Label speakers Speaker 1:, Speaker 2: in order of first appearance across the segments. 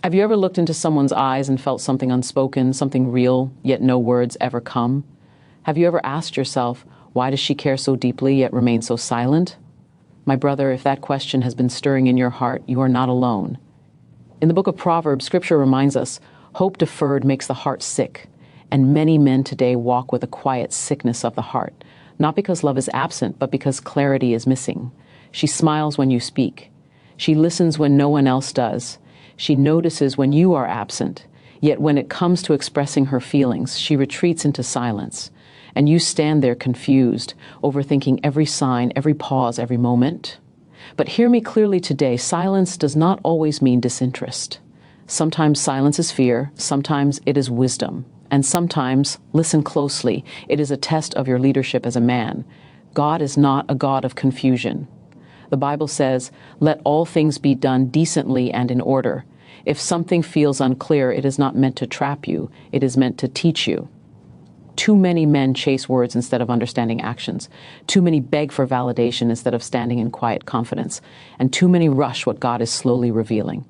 Speaker 1: Have you ever looked into someone's eyes and felt something unspoken, something real, yet no words ever come? Have you ever asked yourself, why does she care so deeply yet remain so silent? My brother, if that question has been stirring in your heart, you are not alone. In the book of Proverbs, Scripture reminds us, hope deferred makes the heart sick, and many men today walk with a quiet sickness of the heart, not because love is absent, but because clarity is missing. She smiles when you speak. She listens when no one else does. She notices when you are absent, yet when it comes to expressing her feelings, she retreats into silence. And you stand there confused, overthinking every sign, every pause, every moment. But hear me clearly today, silence does not always mean disinterest. Sometimes silence is fear, sometimes it is wisdom, and sometimes, listen closely, it is a test of your leadership as a man. God is not a God of confusion. The Bible says, let all things be done decently and in order. If something feels unclear, it is not meant to trap you, it is meant to teach you. Too many men chase words instead of understanding actions. Too many beg for validation instead of standing in quiet confidence. And too many rush what God is slowly revealing.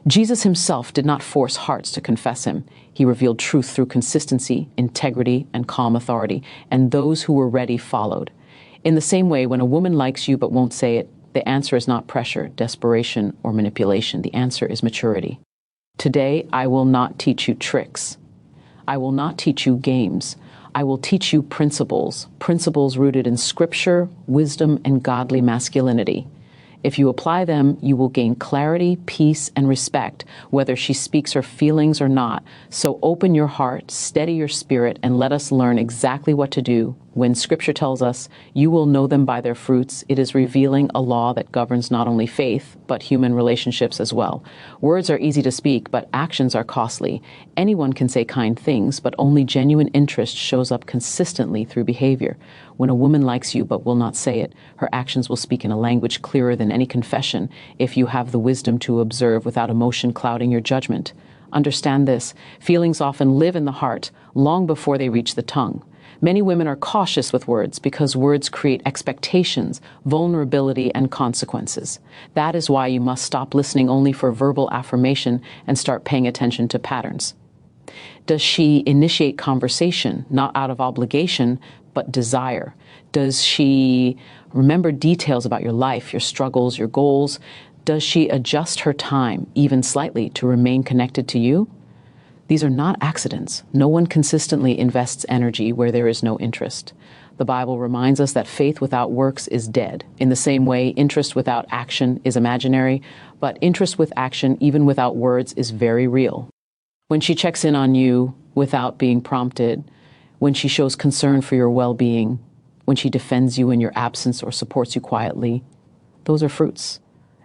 Speaker 1: Jesus himself did not force hearts to confess him. He revealed truth through consistency, integrity, and calm authority, and those who were ready followed. In the same way, when a woman likes you but won't say it, the answer is not pressure, desperation, or manipulation. The answer is maturity. Today, I will not teach you tricks. I will not teach you games. I will teach you principles, principles rooted in scripture, wisdom, and godly masculinity. If you apply them, you will gain clarity, peace, and respect, whether she speaks her feelings or not. So open your heart, steady your spirit, and let us learn exactly what to do. When Scripture tells us, you will know them by their fruits, it is revealing a law that governs not only faith, but human relationships as well. Words are easy to speak, but actions are costly. Anyone can say kind things, but only genuine interest shows up consistently through behavior. When a woman likes you but will not say it, her actions will speak in a language clearer than any confession if you have the wisdom to observe without emotion clouding your judgment. Understand this, feelings often live in the heart long before they reach the tongue. Many women are cautious with words because words create expectations, vulnerability, and consequences. That is why you must stop listening only for verbal affirmation and start paying attention to patterns. Does she initiate conversation, not out of obligation, but desire? Does she remember details about your life, your struggles, your goals? Does she adjust her time, even slightly, to remain connected to you? These are not accidents. No one consistently invests energy where there is no interest. The Bible reminds us that faith without works is dead. In the same way, interest without action is imaginary, but interest with action, even without words, is very real. When she checks in on you without being prompted, when she shows concern for your well-being, when she defends you in your absence or supports you quietly, those are fruits.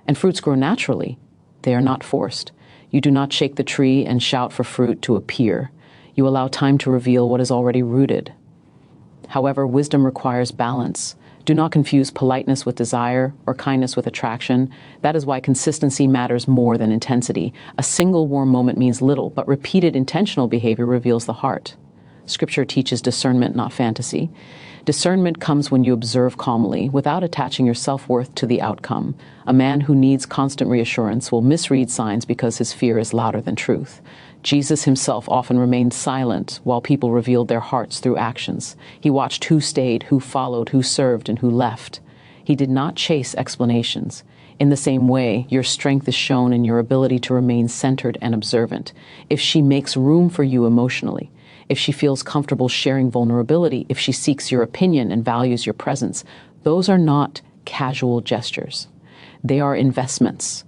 Speaker 1: And fruits grow naturally. They are not forced. You do not shake the tree and shout for fruit to appear. You allow time to reveal what is already rooted. However, wisdom requires balance. Do not confuse politeness with desire or kindness with attraction. That is why consistency matters more than intensity. A single warm moment means little, but repeated intentional behavior reveals the heart. Scripture teaches discernment, not fantasy. Discernment comes when you observe calmly, without attaching your self-worth to the outcome. A man who needs constant reassurance will misread signs because his fear is louder than truth. Jesus himself often remained silent while people revealed their hearts through actions. He watched who stayed, who followed, who served, and who left. He did not chase explanations. In the same way, your strength is shown in your ability to remain centered and observant. If she makes room for you emotionally, if she feels comfortable sharing vulnerability, if she seeks your opinion and values your presence, those are not casual gestures. They are investments.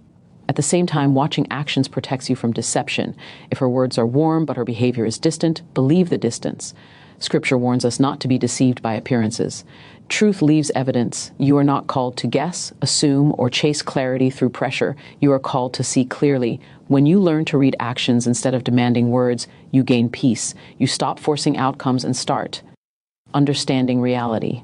Speaker 1: At the same time, watching actions protects you from deception. If her words are warm but her behavior is distant, believe the distance. Scripture warns us not to be deceived by appearances. Truth leaves evidence. You are not called to guess, assume, or chase clarity through pressure. You are called to see clearly. When you learn to read actions instead of demanding words, you gain peace. You stop forcing outcomes and start understanding reality.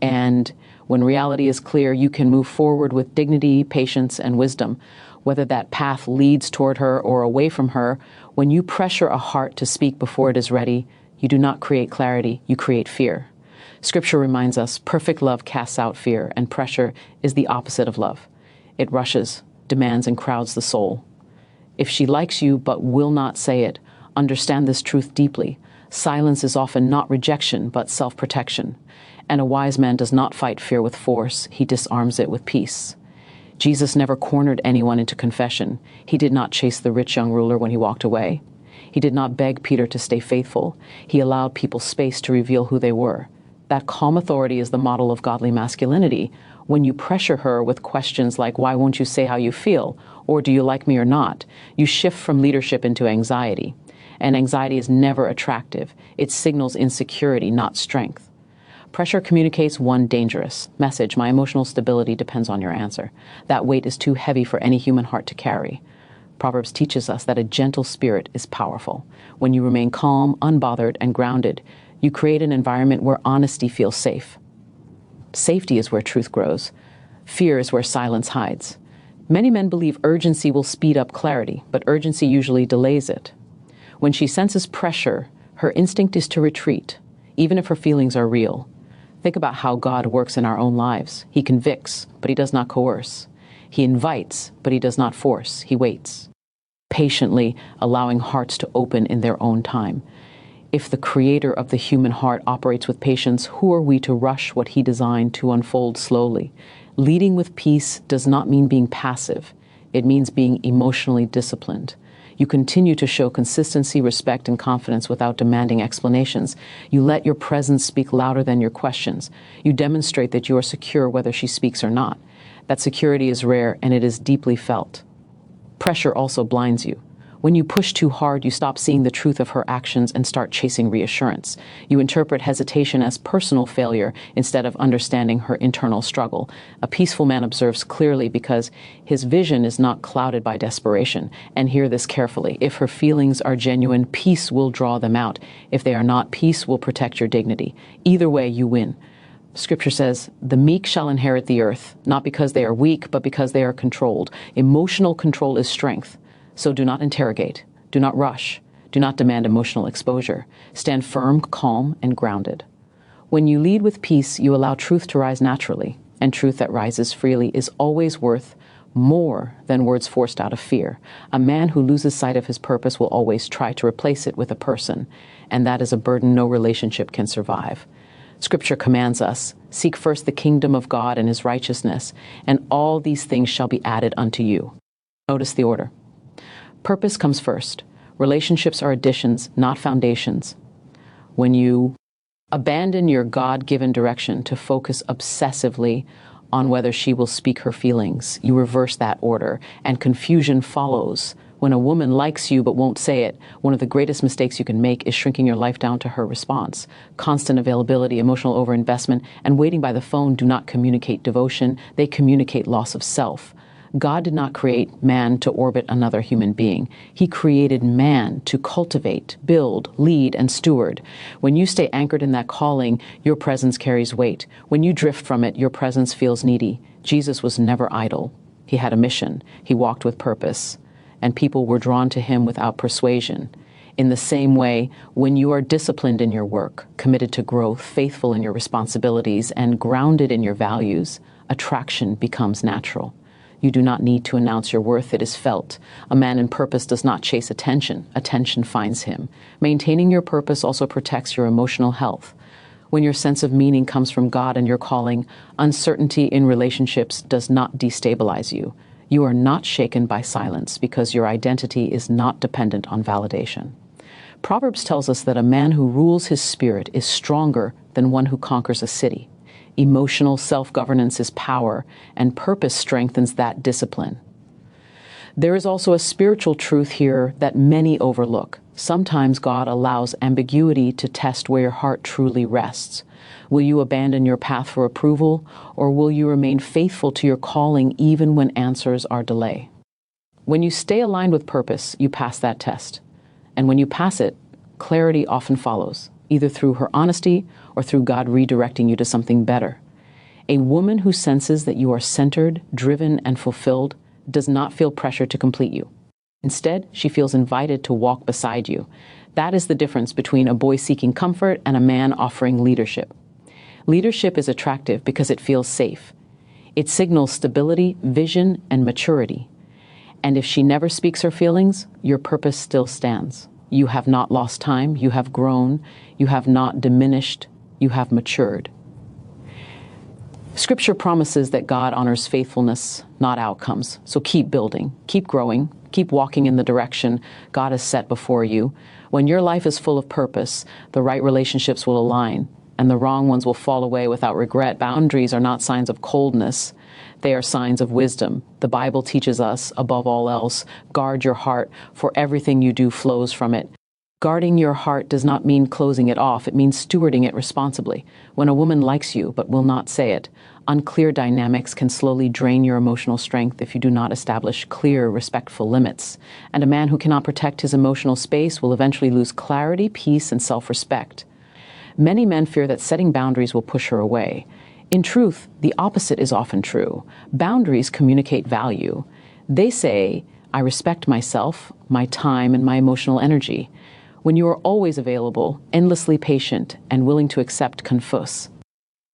Speaker 1: And when reality is clear, you can move forward with dignity, patience, and wisdom. Whether that path leads toward her or away from her, when you pressure a heart to speak before it is ready, you do not create clarity, you create fear. Scripture reminds us perfect love casts out fear, and pressure is the opposite of love. It rushes, demands, and crowds the soul. If she likes you but will not say it, understand this truth deeply. Silence is often not rejection, but self-protection. And a wise man does not fight fear with force, he disarms it with peace. Jesus never cornered anyone into confession. He did not chase the rich young ruler when he walked away. He did not beg Peter to stay faithful. He allowed people space to reveal who they were. That calm authority is the model of godly masculinity. When you pressure her with questions like, why won't you say how you feel? Or do you like me or not? You shift from leadership into anxiety. And anxiety is never attractive. It signals insecurity, not strength. Pressure communicates one dangerous message: my emotional stability depends on your answer. That weight is too heavy for any human heart to carry. Proverbs teaches us that a gentle spirit is powerful. When you remain calm, unbothered, and grounded, you create an environment where honesty feels safe. Safety is where truth grows. Fear is where silence hides. Many men believe urgency will speed up clarity, but urgency usually delays it. When she senses pressure, her instinct is to retreat, even if her feelings are real. Think about how God works in our own lives. He convicts, but he does not coerce. He invites, but he does not force. He waits, patiently allowing hearts to open in their own time. If the creator of the human heart operates with patience, who are we to rush what he designed to unfold slowly? Leading with peace does not mean being passive. It means being emotionally disciplined. You continue to show consistency, respect, and confidence without demanding explanations. You let your presence speak louder than your questions. You demonstrate that you are secure whether she speaks or not. That security is rare, and it is deeply felt. Pressure also blinds you. When you push too hard, you stop seeing the truth of her actions and start chasing reassurance. You interpret hesitation as personal failure instead of understanding her internal struggle. A peaceful man observes clearly because his vision is not clouded by desperation. And hear this carefully. If her feelings are genuine, peace will draw them out. If they are not, peace will protect your dignity. Either way, you win. Scripture says, the meek shall inherit the earth, not because they are weak, but because they are controlled. Emotional control is strength. So do not interrogate, do not rush, do not demand emotional exposure. Stand firm, calm, and grounded. When you lead with peace, you allow truth to rise naturally, and truth that rises freely is always worth more than words forced out of fear. A man who loses sight of his purpose will always try to replace it with a person, and that is a burden no relationship can survive. Scripture commands us, seek first the kingdom of God and his righteousness, and all these things shall be added unto you. Notice the order. Purpose comes first. Relationships are additions, not foundations. When you abandon your God-given direction to focus obsessively on whether she will speak her feelings, you reverse that order, and confusion follows. When a woman likes you but won't say it, one of the greatest mistakes you can make is shrinking your life down to her response. Constant availability, emotional overinvestment, and waiting by the phone do not communicate devotion. They communicate loss of self. God did not create man to orbit another human being. He created man to cultivate, build, lead, and steward. When you stay anchored in that calling, your presence carries weight. When you drift from it, your presence feels needy. Jesus was never idle. He had a mission. He walked with purpose. And people were drawn to him without persuasion. In the same way, when you are disciplined in your work, committed to growth, faithful in your responsibilities, and grounded in your values, attraction becomes natural. You do not need to announce your worth, it is felt. A man in purpose does not chase attention. Attention finds him. Maintaining your purpose also protects your emotional health. When your sense of meaning comes from God and your calling, uncertainty in relationships does not destabilize you. You are not shaken by silence because your identity is not dependent on validation. Proverbs tells us that a man who rules his spirit is stronger than one who conquers a city. Emotional self-governance is power, and purpose strengthens that discipline. There is also a spiritual truth here that many overlook. Sometimes God allows ambiguity to test where your heart truly rests. Will you abandon your path for approval, or will you remain faithful to your calling even when answers are delayed? When you stay aligned with purpose, you pass that test. And when you pass it, clarity often follows, either through her honesty or through God redirecting you to something better. A woman who senses that you are centered, driven, and fulfilled does not feel pressure to complete you. Instead, she feels invited to walk beside you. That is the difference between a boy seeking comfort and a man offering leadership. Leadership is attractive because it feels safe. It signals stability, vision, and maturity. And if she never speaks her feelings, your purpose still stands. You have not lost time, you have grown, you have not diminished, you have matured. Scripture promises that God honors faithfulness, not outcomes. So keep building, keep growing, keep walking in the direction God has set before you. When your life is full of purpose, the right relationships will align and the wrong ones will fall away without regret. Boundaries are not signs of coldness. They are signs of wisdom. The Bible teaches us, above all else, guard your heart, for everything you do flows from it. Guarding your heart does not mean closing it off. It means stewarding it responsibly. When a woman likes you but will not say it, unclear dynamics can slowly drain your emotional strength if you do not establish clear, respectful limits. And a man who cannot protect his emotional space will eventually lose clarity, peace, and self-respect. Many men fear that setting boundaries will push her away. In truth, the opposite is often true. Boundaries communicate value. They say, I respect myself, my time, and my emotional energy. When you are always available, endlessly patient, and willing to accept confus.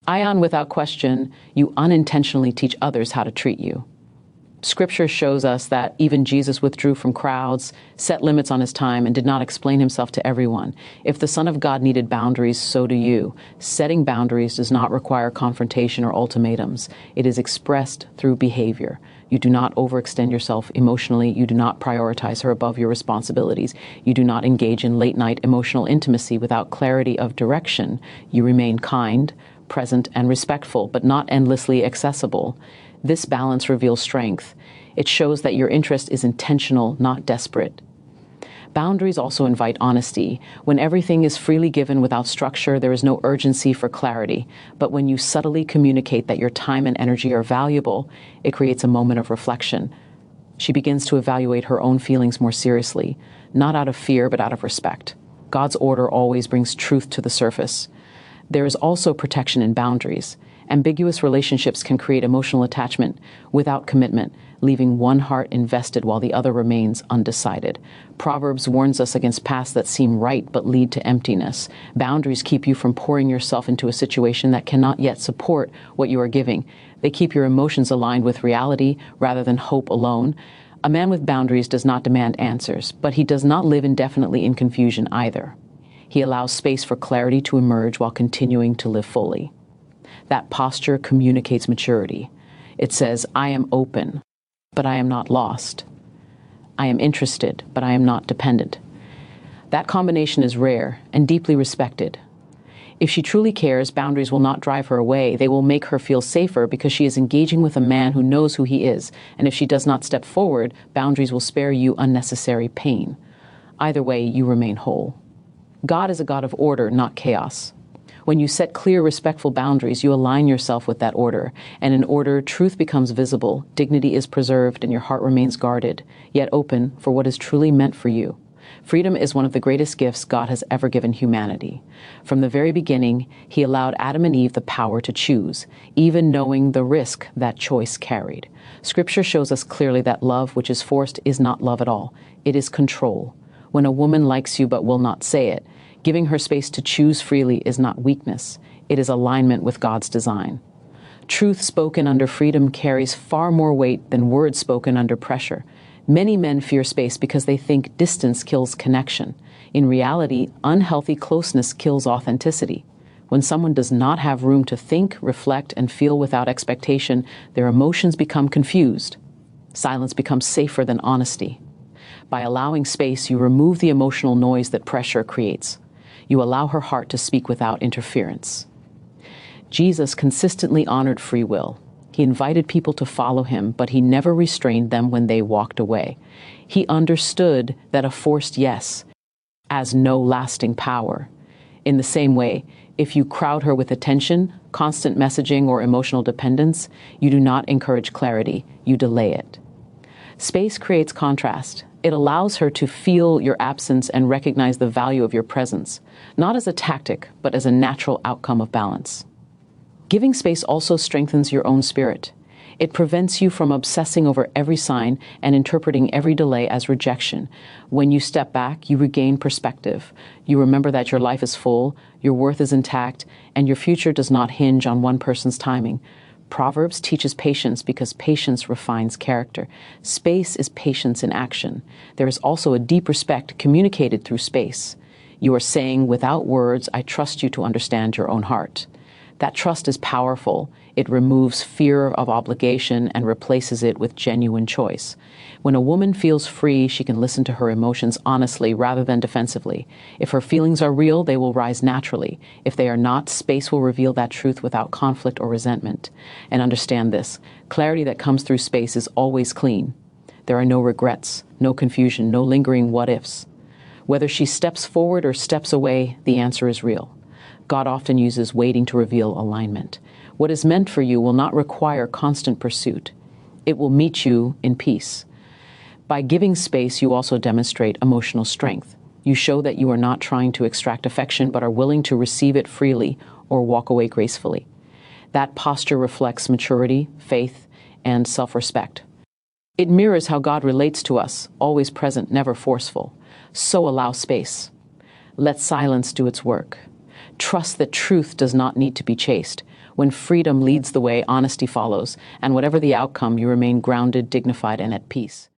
Speaker 1: Ion, without question, you unintentionally teach others how to treat you. Scripture shows us that even Jesus withdrew from crowds, set limits on his time, and did not explain himself to everyone. If the Son of God needed boundaries, so do you. Setting boundaries does not require confrontation or ultimatums. It is expressed through behavior. You do not overextend yourself emotionally. You do not prioritize her above your responsibilities. You do not engage in late-night emotional intimacy without clarity of direction. You remain kind, present, and respectful, but not endlessly accessible. This balance reveals strength. It shows that your interest is intentional, not desperate. Boundaries also invite honesty. When everything is freely given without structure, there is no urgency for clarity. But when you subtly communicate that your time and energy are valuable, it creates a moment of reflection. She begins to evaluate her own feelings more seriously, not out of fear, but out of respect. God's order always brings truth to the surface. There is also protection in boundaries. Ambiguous relationships can create emotional attachment without commitment, leaving one heart invested while the other remains undecided. Proverbs warns us against paths that seem right but lead to emptiness. Boundaries keep you from pouring yourself into a situation that cannot yet support what you are giving. They keep your emotions aligned with reality rather than hope alone. A man with boundaries does not demand answers, but he does not live indefinitely in confusion either. He allows space for clarity to emerge while continuing to live fully. That posture communicates maturity. It says, I am open, but I am not lost. I am interested, but I am not dependent. That combination is rare and deeply respected. If she truly cares, boundaries will not drive her away. They will make her feel safer because she is engaging with a man who knows who he is. And if she does not step forward, boundaries will spare you unnecessary pain. Either way, you remain whole. God is a God of order, not chaos. When you set clear, respectful boundaries, you align yourself with that order. And in order, truth becomes visible, dignity is preserved, and your heart remains guarded, yet open for what is truly meant for you. Freedom is one of the greatest gifts God has ever given humanity. From the very beginning, he allowed Adam and Eve the power to choose, even knowing the risk that choice carried. Scripture shows us clearly that love which is forced is not love at all. It is control. When a woman likes you but will not say it, giving her space to choose freely is not weakness. It is alignment with God's design. Truth spoken under freedom carries far more weight than words spoken under pressure. Many men fear space because they think distance kills connection. In reality, unhealthy closeness kills authenticity. When someone does not have room to think, reflect, and feel without expectation, their emotions become confused. Silence becomes safer than honesty. By allowing space, you remove the emotional noise that pressure creates. You allow her heart to speak without interference. Jesus consistently honored free will. He invited people to follow him, but he never restrained them when they walked away. He understood that a forced yes has no lasting power. In the same way, if you crowd her with attention, constant messaging, or emotional dependence, you do not encourage clarity, you delay it. Space creates contrast. It allows her to feel your absence and recognize the value of your presence, not as a tactic, but as a natural outcome of balance. Giving space also strengthens your own spirit. It prevents you from obsessing over every sign and interpreting every delay as rejection. When you step back, you regain perspective. You remember that your life is full, your worth is intact, and your future does not hinge on one person's timing. Proverbs teaches patience because patience refines character. Space is patience in action. There is also a deep respect communicated through space. You are saying, without words, I trust you to understand your own heart. That trust is powerful. It removes fear of obligation and replaces it with genuine choice. When a woman feels free, she can listen to her emotions honestly rather than defensively. If her feelings are real, they will rise naturally. If they are not, space will reveal that truth without conflict or resentment. And understand this, clarity that comes through space is always clean. There are no regrets, no confusion, no lingering what-ifs. Whether she steps forward or steps away, the answer is real. God often uses waiting to reveal alignment. What is meant for you will not require constant pursuit. It will meet you in peace. By giving space, you also demonstrate emotional strength. You show that you are not trying to extract affection, but are willing to receive it freely or walk away gracefully. That posture reflects maturity, faith, and self-respect. It mirrors how God relates to us, always present, never forceful. So allow space. Let silence do its work. Trust that truth does not need to be chased. When freedom leads the way, honesty follows, and whatever the outcome, you remain grounded, dignified, and at peace.